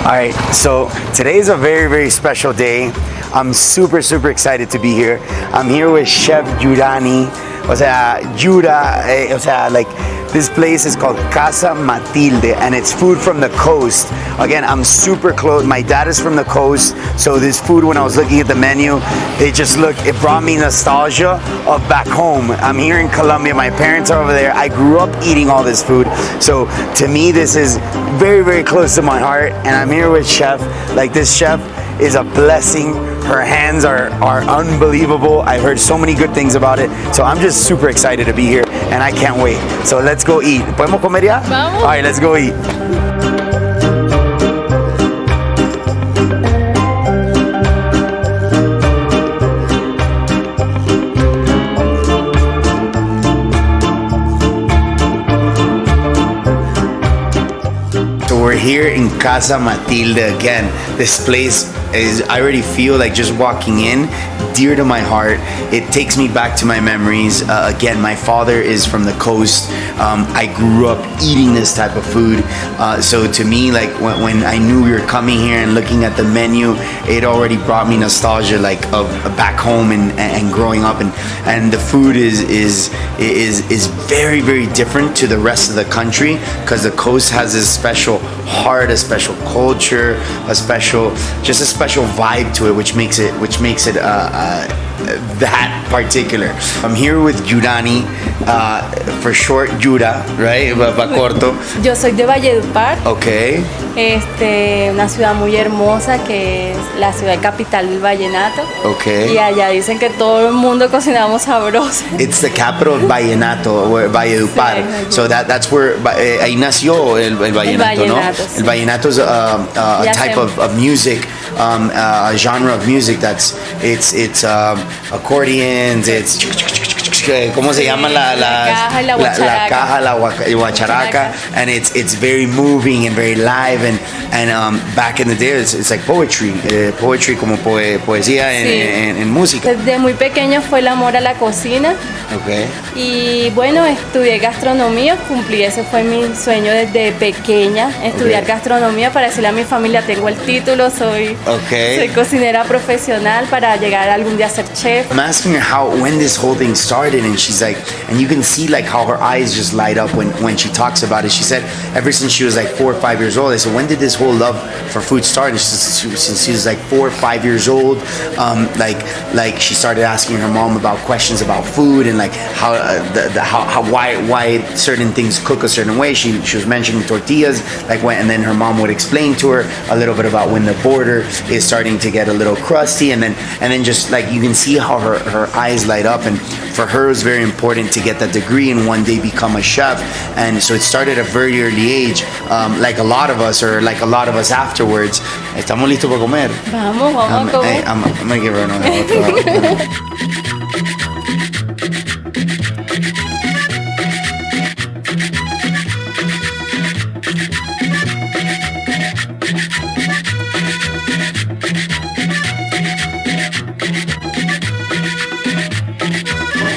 All right, so today is a very, very special day. I'm super, super excited to be here. I'm here with Chef Yurani. O sea, like this place is called Casa Matilde, and it's food from the coast. Again, I'm super close. My dad is from the coast, so this food, when I was looking at the menu, it brought me nostalgia of back home. I'm here in Colombia. My parents are over there. I grew up eating all this food, so to me, this is very, very close to my heart. And I'm here with Chef. Like, this chef is a blessing. Her hands are unbelievable. I've heard so many good things about it. So I'm just super excited to be here, and I can't wait. So let's go eat. ¿Podemos comer ya? Vamos. All right, let's go eat. So we're here in Casa Matilde again. This place is, I already feel like just walking in, dear to my heart. It takes me back to my memories. Again, my father is from the coast. I grew up eating this type of food. So to me, like when I knew we were coming here and looking at the menu, it already brought me nostalgia, like of back home and growing up. And the food is very, very different to the rest of the country, because the coast has this special heart, a special culture, a special vibe to it, which makes it that particular. I'm here with Yurani, for short Yura, right? Va corto. Yo soy de Valledupar, Okay. una ciudad muy hermosa que es la ciudad capital del vallenato. Okay. Y allá dicen que todo el mundo cocinamos sabroso. It's the capital of Vallenato, Valledupar. Sí. So that's where ahí nació el vallenato, ¿no? Sí. El vallenato is a type of music, a genre of music it's accordions, it's ¿cómo se llama la caja y la guacharaca? La caja, la guacharaca, and it's very moving and very live, and back in the day it's like poetry como poesía en música. Desde muy pequeño fue el amor a la cocina. Okay. Y bueno, estudié gastronomía, ese fue mi sueño desde pequeña, estudiar gastronomía para decirle a mi familia, tengo el título, soy cocinera profesional para llegar algún día a ser chef. I'm asking her when this whole thing started, and she's like, and you can see like how her eyes just light up when she talks about it. She said ever since she was like 4 or 5 years old. I said, when did this whole love for food start? And since she was like 4 or 5 years old, like she started asking her mom about questions about food and like why certain things cook a certain way. She was mentioning tortillas, and then her mom would explain to her a little bit about when the border is starting to get a little crusty, and then just like you can see how her eyes light up. And for her, it was very important to get that degree and one day become a chef. And so it started at a very early age, like a lot of us afterwards. ¿Estamos listos para comer? Vamos a comer. I'm gonna give her another.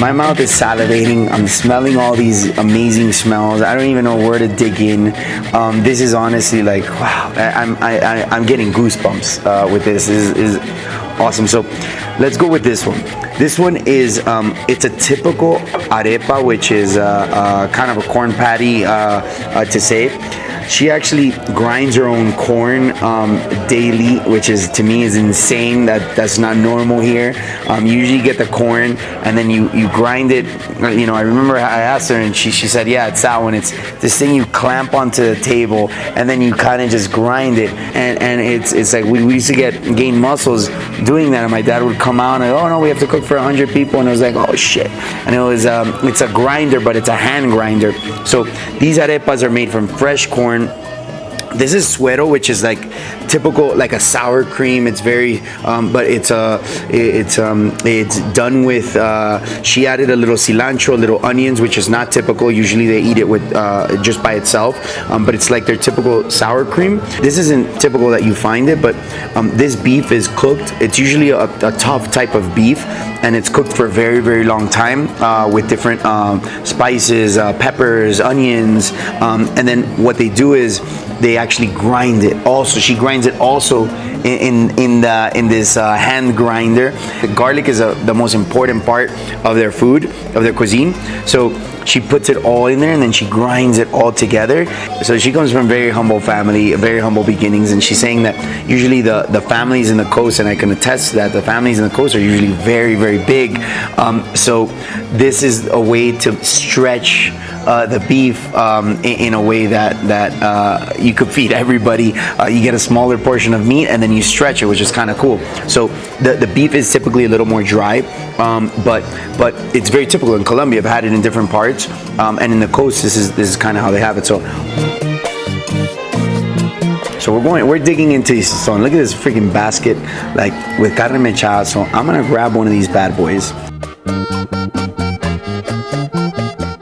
My mouth is salivating. I'm smelling all these amazing smells. I don't even know where to dig in. This is honestly like, wow. I'm getting goosebumps with this. This is awesome. So let's go with this one. This one is it's a typical arepa, which is kind of a corn patty to say. She actually grinds her own corn daily, which is, to me, is insane. That's not normal here. You usually get the corn and then you grind it. You know, I remember I asked her and she said, yeah, it's that one. It's this thing you clamp onto the table and then you kind of just grind it. And it's like we used to gain muscles doing that. And my dad would come out and, oh no, we have to cook for 100 people. And it was like, oh shit. And it was it's a grinder, but it's a hand grinder. So these arepas are made from fresh corn. This is suero, which is like typical, like a sour cream. It's very, but it's done with. She added a little cilantro, a little onions, which is not typical. Usually they eat it with just by itself, but it's like their typical sour cream. This isn't typical that you find it, but this beef is cooked. It's usually a tough type of beef, and it's cooked for a very, very long time with different spices, peppers, onions, and then what they do is they actually grind it. Also, she grinds it also in this hand grinder. The garlic is the most important part of their food, of their cuisine. So she puts it all in there and then she grinds it all together. So she comes from a very humble family, very humble beginnings, and she's saying that usually the families in the coast, and I can attest to that, the families in the coast are usually very, very big. So this is a way to stretch the beef in a way that you could feed everybody. You get a smaller portion of meat and then you stretch it, which is kind of cool. So the beef is typically a little more dry, but it's very typical in Colombia. I've had it in different parts, and in the coast, this is kind of how they have it. So we're digging into this. So look at this freaking basket, like with carne mechada. So I'm gonna grab one of these bad boys.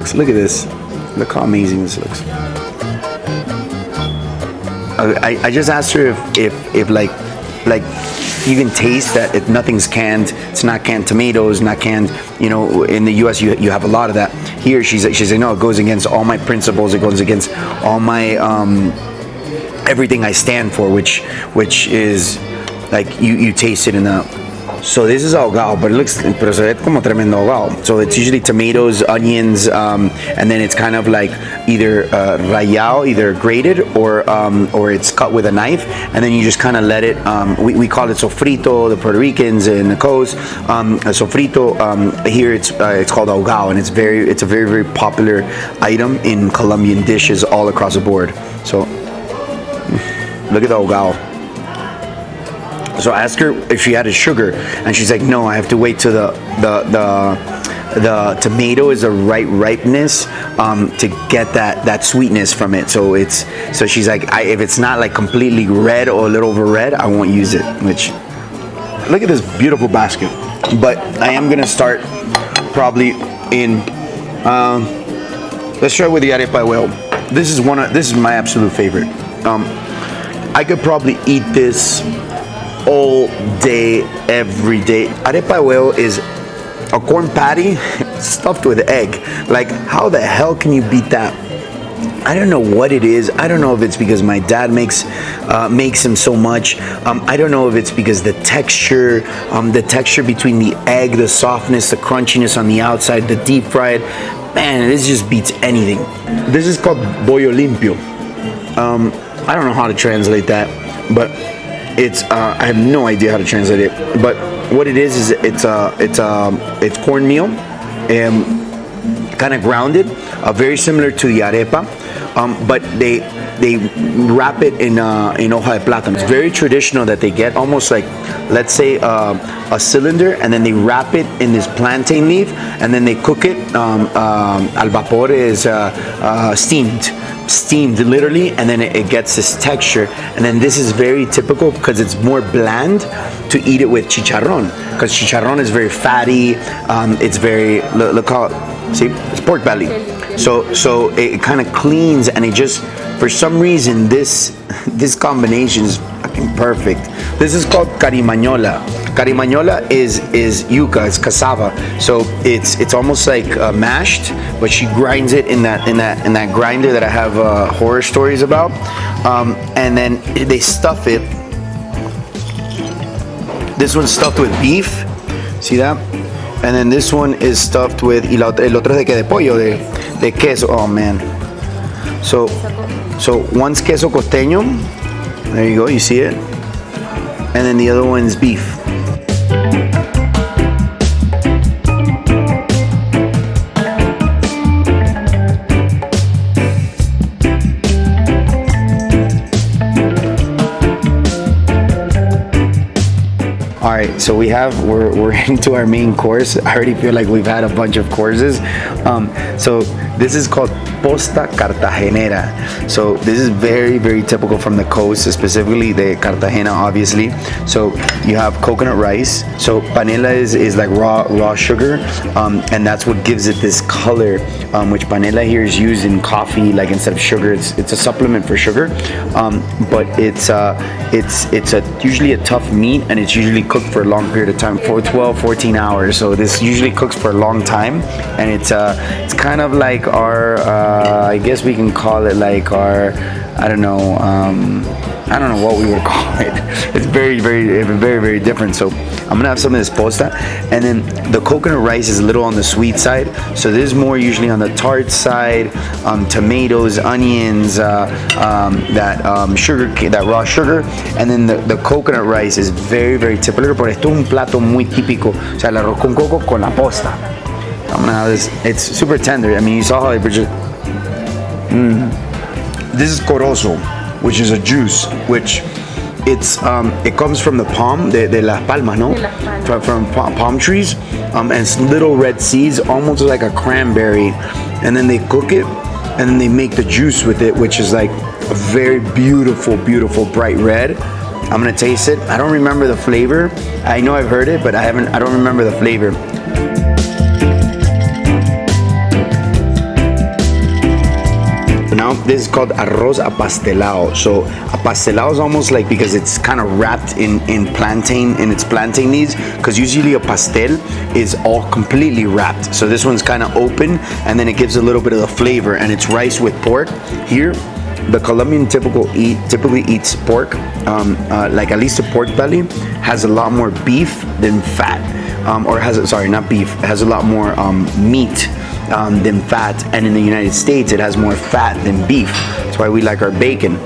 So look at this. Look how amazing this looks. I just asked her if like you can taste that nothing's canned. It's not canned tomatoes, not canned. You know, in the U.S. you have a lot of that. Here she's like, no, it goes against all my principles. It goes against all my everything I stand for, which is like you taste it in the. So this is ahogado, but it looks, pero se ve como tremendo ahogado. So it's usually tomatoes, onions, and then it's kind of like either rallado, either grated, or it's cut with a knife, and then you just kind of let it. We call it sofrito, the Puerto Ricans in the coast. Sofrito here it's called ahogado, and it's a very, very popular item in Colombian dishes all across the board. So look at the ahogado. So I asked her if she added sugar, and she's like, no, I have to wait till the tomato is the right ripeness to get that sweetness from it. So she's like, if it's not like completely red or a little over red, I won't use it. Which, look at this beautiful basket. But I am gonna start probably in. Let's start with the arepa de huevo. This is my absolute favorite. I could probably eat this all day, every day. Arepa de huevo is a corn patty stuffed with egg. Like, how the hell can you beat that? I don't know what it is. I don't know if it's because my dad makes them so much. I don't know if it's because the texture between the egg, the softness, the crunchiness on the outside, the deep fried. Man, this just beats anything. This is called bollo limpio. I don't know how to translate that, but it's I have no idea how to translate it. But what it is it's cornmeal, kind of grounded, very similar to the arepa, but they wrap it in hoja de plátano. It's very traditional that they get almost like, let's say a cylinder, and then they wrap it in this plantain leaf, and then they cook it. Al vapor is steamed literally, and then it gets this texture. And then this is very typical because it's more bland to eat it with chicharrón, because chicharrón is very fatty. It's very, look how, see, it's pork belly. So it kind of cleans, and it just, for some reason, this combination is fucking perfect. This is called carimañola. Carimañola is yuca, it's cassava. So it's almost like mashed, but she grinds it in that grinder that I have horror stories about. And then they stuff it. This one's stuffed with beef. See that? And then this one is stuffed with, el otro es de pollo, de queso. Oh man. So one's queso costeño. There you go, you see it. And then the other one's beef. All right, so we're into our main course. I already feel like we've had a bunch of courses. So this is called posta cartagenera. So this is very, very typical from the coast, specifically the Cartagena, obviously. So you have coconut rice. So panela is like raw sugar, and that's what gives it this color, which panela here is used in coffee, like instead of sugar. It's a supplement for sugar, but it's usually a tough meat, and it's usually cooked for a long period of time, for 12, 14 hours. So this usually cooks for a long time, and it's kind of like like our, I guess we can call it like our, I don't know what we would call it. It's very, very, very, very different. So I'm gonna have some of this posta, and then the coconut rice is a little on the sweet side. So this is more usually on the tart side. Tomatoes, onions, sugar, that raw sugar, and then the coconut rice is very, very typical. Pero esto es un plato muy típico. O sea, el arroz con coco con la posta. I'm gonna have this. It's super tender. I mean, you saw how it just. This is corozo, which is a juice, which it comes from the palm, de las palmas, no? From palm trees, and it's little red seeds, almost like a cranberry, and then they cook it, and then they make the juice with it, which is like a very beautiful, beautiful bright red. I'm gonna taste it. I don't remember the flavor. I know I've heard it, but I don't remember the flavor. Now this is called arroz apastelado. So apastelado is almost like, because it's kind of wrapped in plantain, in its plantain leaves, because usually a pastel is all completely wrapped. So this one's kind of open, and then it gives a little bit of the flavor, and it's rice with pork. Here, the Colombian typically eats pork, like at least a pork belly has a lot more beef than fat, has a lot more meat than fat, and in the United States it has more fat than beef. That's why we like our bacon.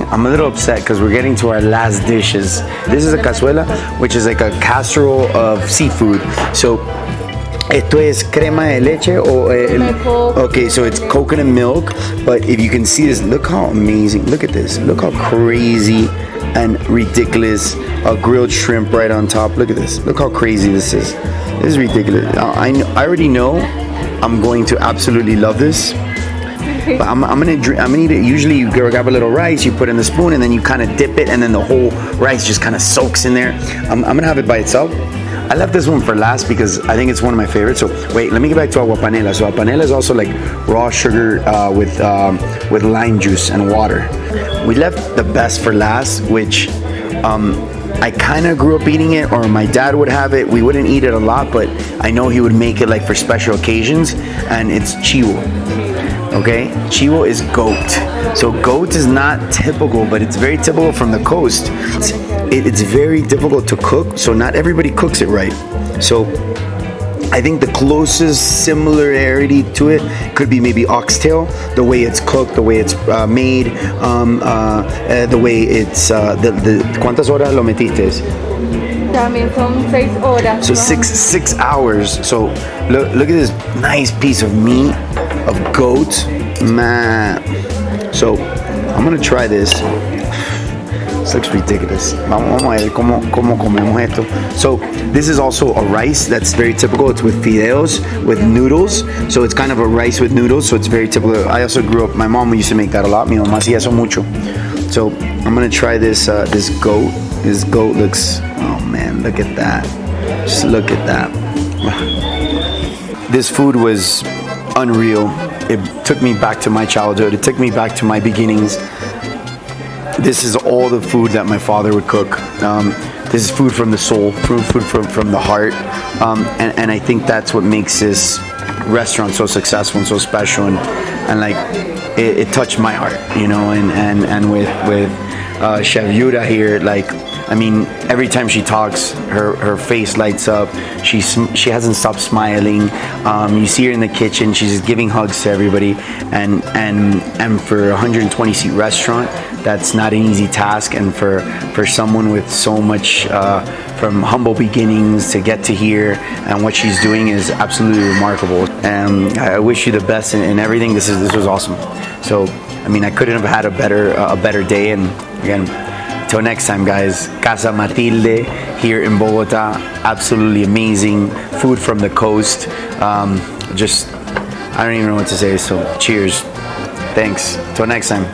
I'm a little upset because we're getting to our last dishes. This is a cazuela, which is like a casserole of seafood. So esto es crema de leche okay, so it's coconut milk, but if you can see this, look how amazing, look at this, look how crazy and ridiculous, a grilled shrimp right on top. Look at this, look how crazy this is. This is ridiculous. I already know I'm going to absolutely love this. But I'm gonna eat it. Usually you grab a little rice, you put in the spoon, and then you kind of dip it, and then the whole rice just kind of soaks in there. I'm gonna have it by itself. I left this one for last because I think it's one of my favorites. So wait, let me get back to agua panela. So agua panela is also like raw sugar with lime juice and water. We left the best for last, which I kind of grew up eating it, or my dad would have it. We wouldn't eat it a lot, but I know he would make it like for special occasions, and it's chivo. Okay, chivo is goat. So goat is not typical, but it's very typical from the coast. It's very difficult to cook, so not everybody cooks it right. So I think the closest similarity to it could be maybe oxtail, the way it's cooked, the way it's made, the way it's ¿cuántas horas lo metiste? También son 6 horas. So 6 hours. So look at this nice piece of meat of goat, man. So I'm gonna try this. This looks ridiculous. Vamos a ver cómo comemos esto. So this is also a rice that's very typical. It's with fideos, with noodles. So it's kind of a rice with noodles. So it's very typical. I also grew up, my mom used to make that a lot. Mi mamá hacía eso mucho. So I'm gonna try this this goat. This goat looks, oh man, look at that. Just look at that. This food was unreal. It took me back to my childhood. It took me back to my beginnings. This is all the food that my father would cook. This is food from the soul, food from the heart. And I think that's what makes this restaurant so successful and so special. And like, it touched my heart, you know, and with Chef Yurani here, like, I mean, every time she talks, her face lights up. She hasn't stopped smiling. You see her in the kitchen. She's giving hugs to everybody. And for a 120-seat restaurant, that's not an easy task. And for someone with so much from humble beginnings to get to here, and what she's doing is absolutely remarkable. And I wish you the best in everything. This was awesome. So, I mean, I couldn't have had a better day. And again, till next time, guys. Casa Matilde here in Bogotà. Absolutely amazing food from the coast. I don't even know what to say. So cheers. Thanks. Till next time.